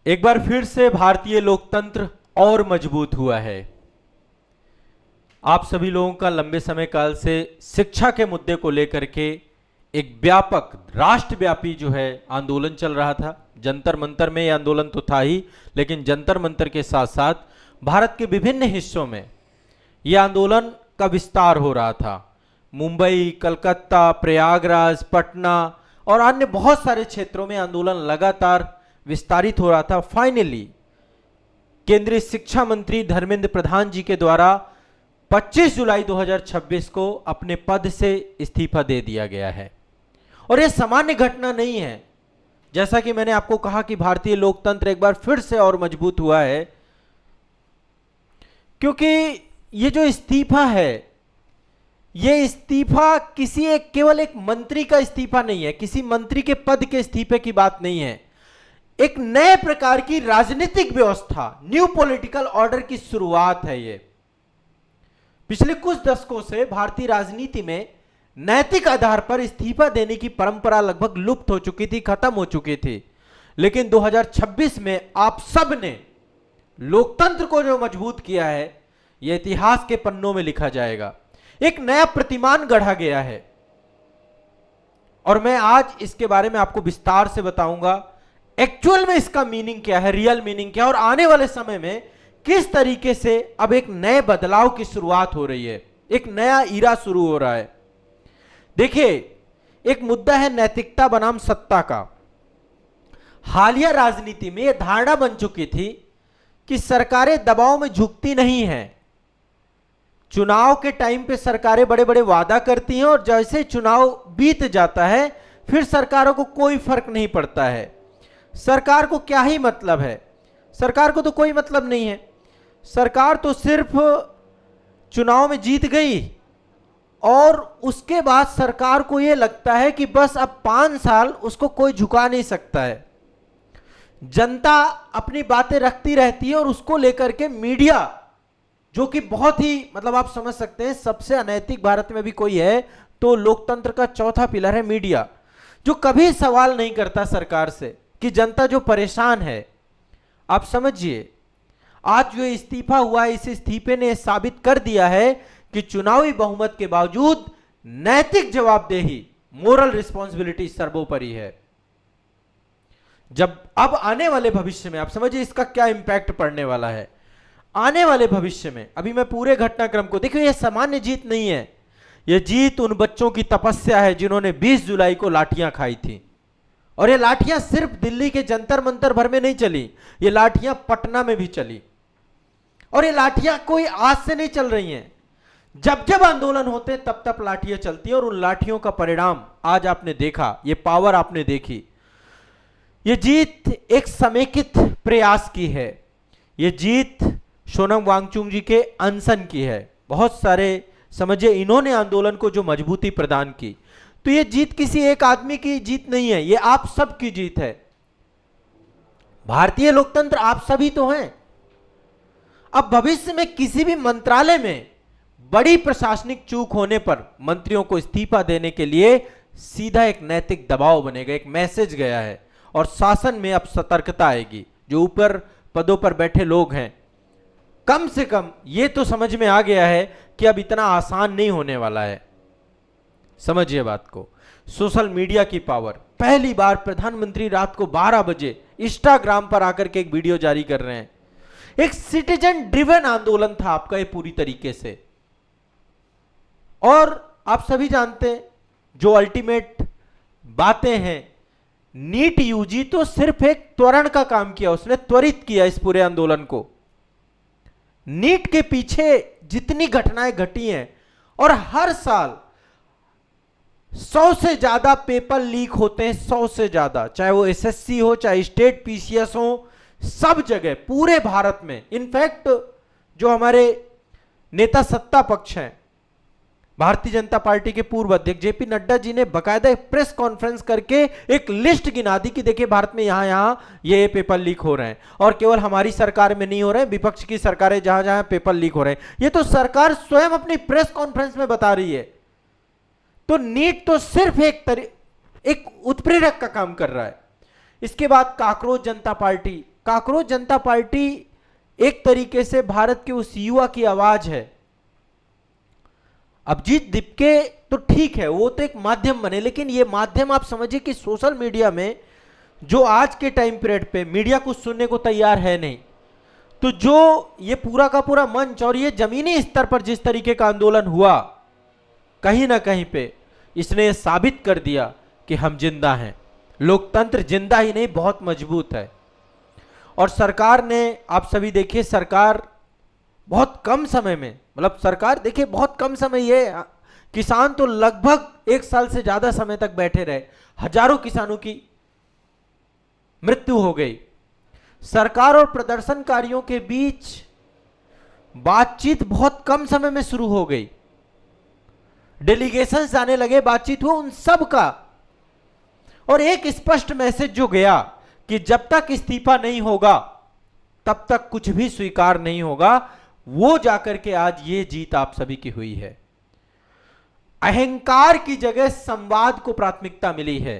एक बार फिर से भारतीय लोकतंत्र और मजबूत हुआ है। आप सभी लोगों का लंबे समय काल से शिक्षा के मुद्दे को लेकर के एक व्यापक राष्ट्रव्यापी जो है आंदोलन चल रहा था। जंतर मंतर में यह आंदोलन तो था ही, लेकिन जंतर मंतर के साथ साथ भारत के विभिन्न हिस्सों में यह आंदोलन का विस्तार हो रहा था। मुंबई, कलकत्ता, प्रयागराज, पटना और अन्य बहुत सारे क्षेत्रों में आंदोलन लगातार विस्तारित हो रहा था। फाइनली केंद्रीय शिक्षा मंत्री धर्मेंद्र प्रधान जी के द्वारा 25 जुलाई 2026 को अपने पद से इस्तीफा दे दिया गया है। और यह सामान्य घटना नहीं है। जैसा कि मैंने आपको कहा कि भारतीय लोकतंत्र एक बार फिर से और मजबूत हुआ है, क्योंकि ये जो इस्तीफा है, ये इस्तीफा किसी एक केवल एक मंत्री का इस्तीफा नहीं है, किसी मंत्री के पद के इस्तीफे की बात नहीं है। एक नए प्रकार की राजनीतिक व्यवस्था, न्यू पॉलिटिकल ऑर्डर की शुरुआत है ये। पिछले कुछ दशकों से भारतीय राजनीति में नैतिक आधार पर इस्तीफा देने की परंपरा लगभग लुप्त हो चुकी थी, खत्म हो चुकी थी। लेकिन 2026 में आप सब ने लोकतंत्र को जो मजबूत किया है, यह इतिहास के पन्नों में लिखा जाएगा। एक नया प्रतिमान गढ़ा गया है और मैं आज इसके बारे में आपको विस्तार से बताऊंगा एक्चुअल में इसका मीनिंग क्या है, रियल मीनिंग क्या है, और आने वाले समय में किस तरीके से अब एक नए बदलाव की शुरुआत हो रही है, एक नया ईरा शुरू हो रहा है। देखिए, एक मुद्दा है नैतिकता बनाम सत्ता का। हालिया राजनीति में यह धारणा बन चुकी थी कि सरकारें दबाव में झुकती नहीं हैं। चुनाव के टाइम पे सरकारें बड़े बड़े वादा करती हैं और जैसे चुनाव बीत जाता है फिर सरकारों को कोई फर्क नहीं पड़ता है। सरकार को क्या ही मतलब है, सरकार को तो कोई मतलब नहीं है। सरकार तो सिर्फ चुनाव में जीत गई और उसके बाद सरकार को यह लगता है कि बस अब 5 साल उसको कोई झुका नहीं सकता है। जनता अपनी बातें रखती रहती है और उसको लेकर के मीडिया, जो कि बहुत ही मतलब आप समझ सकते हैं सबसे अनैतिक भारत में भी कोई है तो लोकतंत्र का चौथा पिलर है मीडिया, जो कभी सवाल नहीं करता सरकार से कि जनता जो परेशान है। आप समझिए, आज जो इस्तीफा हुआ है, इस इस्तीफे ने साबित कर दिया है कि चुनावी बहुमत के बावजूद नैतिक जवाबदेही, मोरल रिस्पॉन्सिबिलिटी सर्वोपरि है। जब अब आने वाले भविष्य में आप समझिए इसका क्या इंपैक्ट पड़ने वाला है। आने वाले भविष्य में, अभी मैं पूरे घटनाक्रम को देखिए, यह सामान्य जीत नहीं है। यह जीत उन बच्चों की तपस्या है जिन्होंने 20 जुलाई को लाठियां खाई थी। और ये लाठियां सिर्फ दिल्ली के जंतर मंतर भर में नहीं चली, ये लाठियां पटना में भी चली। और ये लाठियां कोई आज से नहीं चल रही हैं, जब जब आंदोलन होते तब तब लाठियां चलती हैं। और उन लाठियों का परिणाम आज आपने देखा, ये पावर आपने देखी। ये जीत एक समेकित प्रयास की है। ये जीत सोनम वांगचुक जी के अनशन की है। बहुत सारे समझिए इन्होंने आंदोलन को जो मजबूती प्रदान की। तो ये जीत किसी एक आदमी की जीत नहीं है, ये आप सब की जीत है। भारतीय लोकतंत्र आप सभी तो हैं। अब भविष्य में किसी भी मंत्रालय में बड़ी प्रशासनिक चूक होने पर मंत्रियों को इस्तीफा देने के लिए सीधा एक नैतिक दबाव बनेगा, एक मैसेज गया है। और शासन में अब सतर्कता आएगी। जो ऊपर पदों पर बैठे लोग हैं, कम से कम ये तो समझ में आ गया है कि अब इतना आसान नहीं होने वाला है। समझिए बात को। सोशल मीडिया की पावर, पहली बार प्रधानमंत्री रात को 12 बजे इंस्टाग्राम पर आकर के एक वीडियो जारी कर रहे हैं। एक सिटीजन ड्रिवन आंदोलन था आपका ये पूरी तरीके से। और आप सभी जानते हैं जो अल्टीमेट बातें हैं, नीट यूजी तो सिर्फ एक त्वरण का काम किया, उसने त्वरित किया इस पूरे आंदोलन को। नीट के पीछे जितनी घटनाएं घटी हैं, और हर साल 100 से ज्यादा पेपर लीक होते हैं, 100 से ज्यादा, चाहे वो एसएससी हो, चाहे स्टेट पीसीएस हो, सब जगह पूरे भारत में। इनफैक्ट जो हमारे नेता सत्ता पक्ष हैं, भारतीय जनता पार्टी के पूर्व अध्यक्ष जेपी नड्डा जी ने बकायदा प्रेस कॉन्फ्रेंस करके एक लिस्ट गिना दी कि देखिए भारत में यहां यहां ये पेपर लीक हो रहे हैं। और केवल हमारी सरकार में नहीं हो रहे हैं, विपक्ष की सरकारें जहां जहां पेपर लीक हो रहे हैं, ये तो सरकार स्वयं अपनी प्रेस कॉन्फ्रेंस में बता रही है। तो नीट तो सिर्फ एक उत्प्रेरक का काम कर रहा है। इसके बाद काकरोच जनता पार्टी, काकरोच जनता पार्टी एक तरीके से भारत के उस युवा की आवाज है। अभिजीत दीपके तो ठीक है, वो तो एक माध्यम बने, लेकिन ये माध्यम आप समझिए कि सोशल मीडिया में जो आज के टाइम पीरियड पे मीडिया कुछ सुनने को तैयार है नहीं, तो जो ये पूरा का पूरा मंच और ये जमीनी स्तर पर जिस तरीके का आंदोलन हुआ, कहीं ना कहीं पे इसने साबित कर दिया कि हम जिंदा हैं। लोकतंत्र जिंदा ही नहीं, बहुत मजबूत है। और सरकार ने, आप सभी देखिए, सरकार बहुत कम समय में, मतलब सरकार देखिए बहुत कम समय, ये किसान तो लगभग 1 साल से ज्यादा समय तक बैठे रहे, हजारों किसानों की मृत्यु हो गई। सरकार और प्रदर्शनकारियों के बीच बातचीत बहुत कम समय में शुरू हो गई, डेलीगेशंस आने लगे, बातचीत हुआ उन सब का, और एक स्पष्ट मैसेज जो गया कि जब तक इस्तीफा नहीं होगा तब तक कुछ भी स्वीकार नहीं होगा, वो जाकर के आज ये जीत आप सभी की हुई है। अहंकार की जगह संवाद को प्राथमिकता मिली है।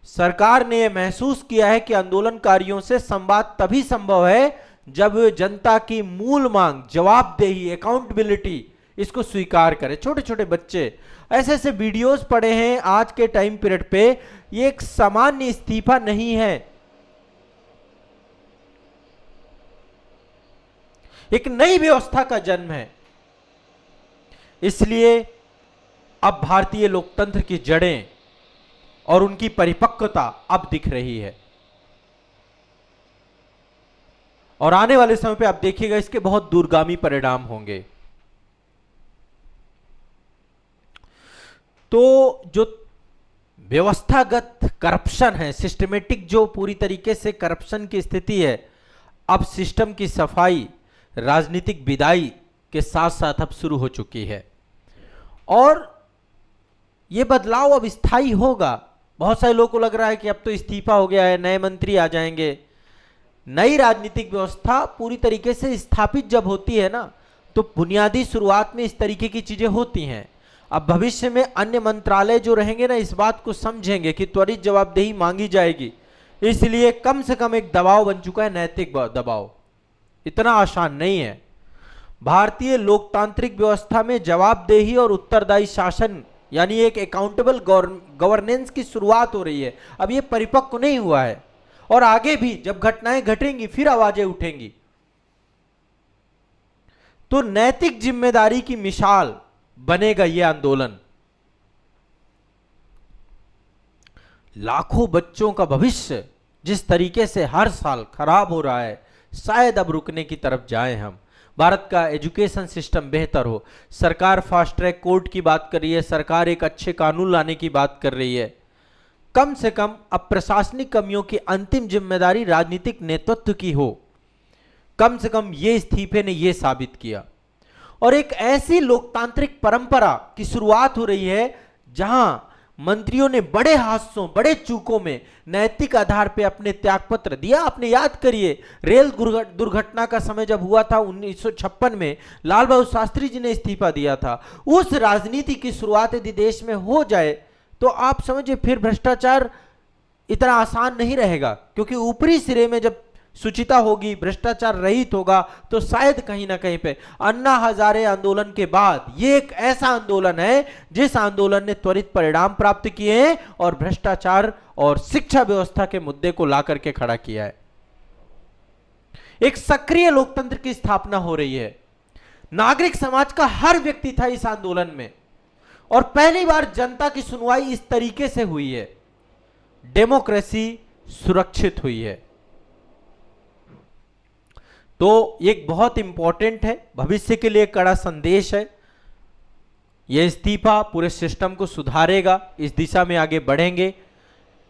सरकार ने यह महसूस किया है कि आंदोलनकारियों से संवाद तभी संभव है जब जनता की मूल मांग, जवाबदेही, अकाउंटेबिलिटी, इसको स्वीकार करें। छोटे छोटे बच्चे ऐसे ऐसे वीडियोस पड़े हैं आज के टाइम पीरियड पे, ये एक सामान्य इस्तीफा नहीं है, एक नई व्यवस्था का जन्म है। इसलिए अब भारतीय लोकतंत्र की जड़ें और उनकी परिपक्वता अब दिख रही है, और आने वाले समय पे आप देखिएगा इसके बहुत दूरगामी परिणाम होंगे। तो जो व्यवस्थागत करप्शन है, सिस्टमेटिक जो पूरी तरीके से करप्शन की स्थिति है, अब सिस्टम की सफाई राजनीतिक विदाई के साथ साथ अब शुरू हो चुकी है, और यह बदलाव अब स्थायी होगा। बहुत सारे लोगों को लग रहा है कि अब तो इस्तीफा हो गया है, नए मंत्री आ जाएंगे। नई राजनीतिक व्यवस्था पूरी तरीके से स्थापित जब होती है ना, तो बुनियादी शुरुआत में इस तरीके की चीजें होती हैं। अब भविष्य में अन्य मंत्रालय जो रहेंगे ना, इस बात को समझेंगे कि त्वरित जवाबदेही मांगी जाएगी, इसलिए कम से कम एक दबाव बन चुका है, नैतिक दबाव। इतना आसान नहीं है। भारतीय लोकतांत्रिक व्यवस्था में जवाबदेही और उत्तरदायी शासन, यानी एक अकाउंटेबल गवर्नेंस की शुरुआत हो रही है। अब ये परिपक्व नहीं हुआ है, और आगे भी जब घटनाएं घटेंगी फिर आवाजें उठेंगी। तो नैतिक जिम्मेदारी की मिसाल बनेगा ये आंदोलन। लाखों बच्चों का भविष्य जिस तरीके से हर साल खराब हो रहा है, शायद अब रुकने की तरफ जाएं हम। भारत का एजुकेशन सिस्टम बेहतर हो, सरकार फास्ट ट्रैक कोर्ट की बात कर रही है, सरकार एक अच्छे कानून लाने की बात कर रही है। कम से कम अब प्रशासनिक कमियों की अंतिम जिम्मेदारी राजनीतिक नेतृत्व की हो, कम से कम ये इस्तीफे ने ये साबित किया। और एक ऐसी लोकतांत्रिक परंपरा की शुरुआत हो रही है जहां मंत्रियों ने बड़े हादसों, बड़े चूकों में नैतिक आधार पे अपने त्यागपत्र दिया। आपने याद करिए, रेल दुर्घटना का समय जब हुआ था 1956 में, लाल बहादुर शास्त्री जी ने इस्तीफा दिया था। उस राजनीति की शुरुआत यदि देश में हो जाए तो आप समझिए फिर भ्रष्टाचार इतना आसान नहीं रहेगा, क्योंकि ऊपरी सिरे में जब शुचिता होगी, भ्रष्टाचार रहित होगा, तो शायद कहीं ना कहीं पे अन्ना हजारे आंदोलन के बाद ये एक ऐसा आंदोलन है जिस आंदोलन ने त्वरित परिणाम प्राप्त किए हैं और भ्रष्टाचार और शिक्षा व्यवस्था के मुद्दे को ला करके खड़ा किया है। एक सक्रिय लोकतंत्र की स्थापना हो रही है। नागरिक समाज का हर व्यक्ति था इस आंदोलन में, और पहली बार जनता की सुनवाई इस तरीके से हुई है। डेमोक्रेसी सुरक्षित हुई है। तो एक बहुत इंपॉर्टेंट है, भविष्य के लिए कड़ा संदेश है। यह इस्तीफा पूरे सिस्टम को सुधारेगा, इस दिशा में आगे बढ़ेंगे।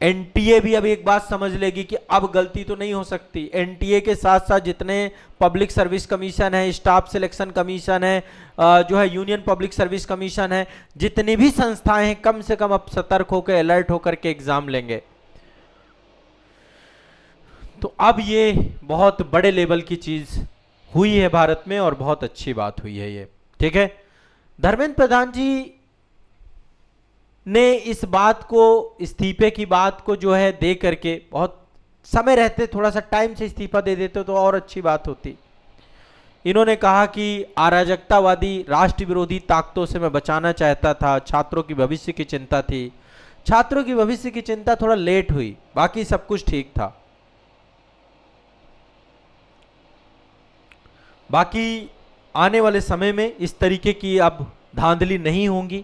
एनटीए भी अब एक बात समझ लेगी कि अब गलती तो नहीं हो सकती। एनटीए के साथ साथ जितने पब्लिक सर्विस कमीशन है, स्टाफ सिलेक्शन कमीशन है, जो है यूनियन पब्लिक सर्विस कमीशन है, जितनी भी संस्थाएं हैं, कम से कम अब सतर्क होकर, अलर्ट होकर के एग्जाम लेंगे। तो अब ये बहुत बड़े लेवल की चीज हुई है भारत में, और बहुत अच्छी बात हुई है ये, ठीक है। धर्मेंद्र प्रधान जी ने इस बात को, इस्तीफे की बात को जो है दे करके बहुत समय रहते थोड़ा सा टाइम से इस्तीफा दे देते तो और अच्छी बात होती। इन्होंने कहा कि अराजकतावादी राष्ट्र विरोधी ताकतों से मैं बचाना चाहता था, छात्रों की भविष्य की चिंता थी। छात्रों की भविष्य की चिंता थोड़ा लेट हुई, बाकी सब कुछ ठीक था। बाकी आने वाले समय में इस तरीके की अब धांधली नहीं होंगी।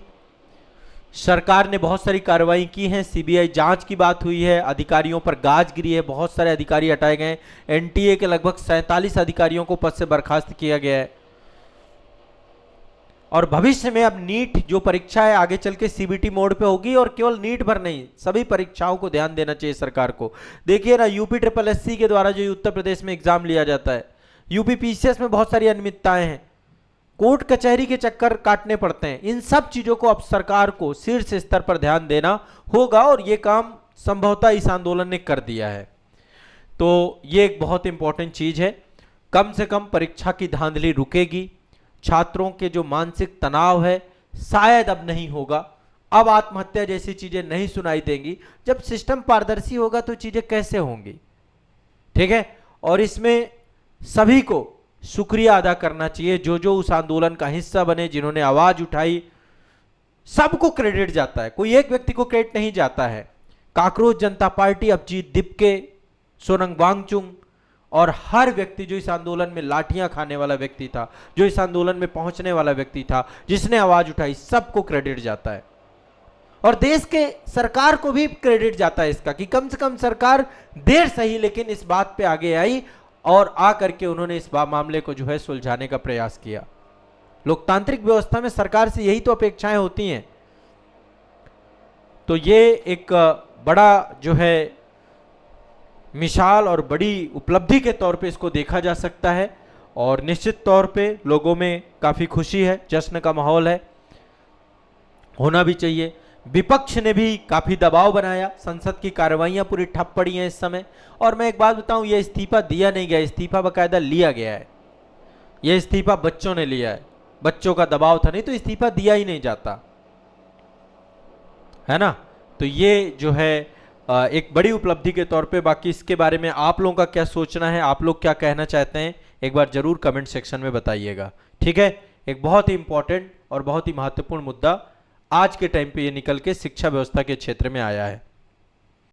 सरकार ने बहुत सारी कार्रवाई की है, सीबीआई जांच की बात हुई है, अधिकारियों पर गाज गिरी है, बहुत सारे अधिकारी हटाए गए। एनटीए के लगभग 47 अधिकारियों को पद से बर्खास्त किया गया है। और भविष्य में अब नीट जो परीक्षा है आगे चल के सीबीटी मोड पे होगी, और केवल नीट भर नहीं, सभी परीक्षाओं को ध्यान देना चाहिए सरकार को। देखिए ना, यूपी ट्रिपल एससी के द्वारा जो उत्तर प्रदेश में एग्जाम लिया जाता है, यूपी पीसीएस में बहुत सारी अनियमितताएं हैं, कोर्ट कचहरी के चक्कर काटने पड़ते हैं। इन सब चीजों को अब सरकार को शीर्ष स्तर पर ध्यान देना होगा, और यह काम संभवतः इस आंदोलन ने कर दिया है। तो यह एक बहुत इंपॉर्टेंट चीज है। कम से कम परीक्षा की धांधली रुकेगी, छात्रों के जो मानसिक तनाव है शायद अब नहीं होगा, अब आत्महत्या जैसी चीजें नहीं सुनाई देंगी। जब सिस्टम पारदर्शी होगा तो चीजें कैसे होंगी, ठीक है। और इसमें सभी को शुक्रिया अदा करना चाहिए, जो जो उस आंदोलन का हिस्सा बने, जिन्होंने आवाज उठाई, सबको क्रेडिट जाता है, कोई एक व्यक्ति को क्रेडिट नहीं जाता है। काकरोच जनता पार्टी, अभिजीत दिपके, सोनम वांगचुक और हर व्यक्ति जो इस आंदोलन में लाठियां खाने वाला व्यक्ति था, जो इस आंदोलन में पहुंचने वाला व्यक्ति था, जिसने आवाज उठाई, सबको क्रेडिट जाता है। और देश के सरकार को भी क्रेडिट जाता है इसका, कि कम से कम सरकार देर सही लेकिन इस बात पे आगे आई और आ करके उन्होंने इस मामले को जो है सुलझाने का प्रयास किया। लोकतांत्रिक व्यवस्था में सरकार से यही तो अपेक्षाएं होती हैं। तो ये एक बड़ा जो है मिसाल और बड़ी उपलब्धि के तौर पे इसको देखा जा सकता है, और निश्चित तौर पे लोगों में काफी खुशी है, जश्न का माहौल है, होना भी चाहिए। विपक्ष ने भी काफी दबाव बनाया, संसद की कार्रवाइयां पूरी ठप पड़ी हैं इस समय। और मैं एक बात बताऊं, यह इस्तीफा दिया नहीं गया, इस्तीफा बाकायदा लिया गया है। यह इस्तीफा बच्चों ने लिया है, बच्चों का दबाव था, नहीं तो इस्तीफा दिया ही नहीं जाता, है ना। तो ये जो है एक बड़ी उपलब्धि के तौर पे। बाकी इसके बारे में आप लोगों का क्या सोचना है, आप लोग क्या कहना चाहते हैं, एक बार जरूर कमेंट सेक्शन में बताइएगा, ठीक है। एक बहुत ही इंपॉर्टेंट और बहुत ही महत्वपूर्ण मुद्दा आज के टाइम पे ये निकल के शिक्षा व्यवस्था के क्षेत्र में आया है।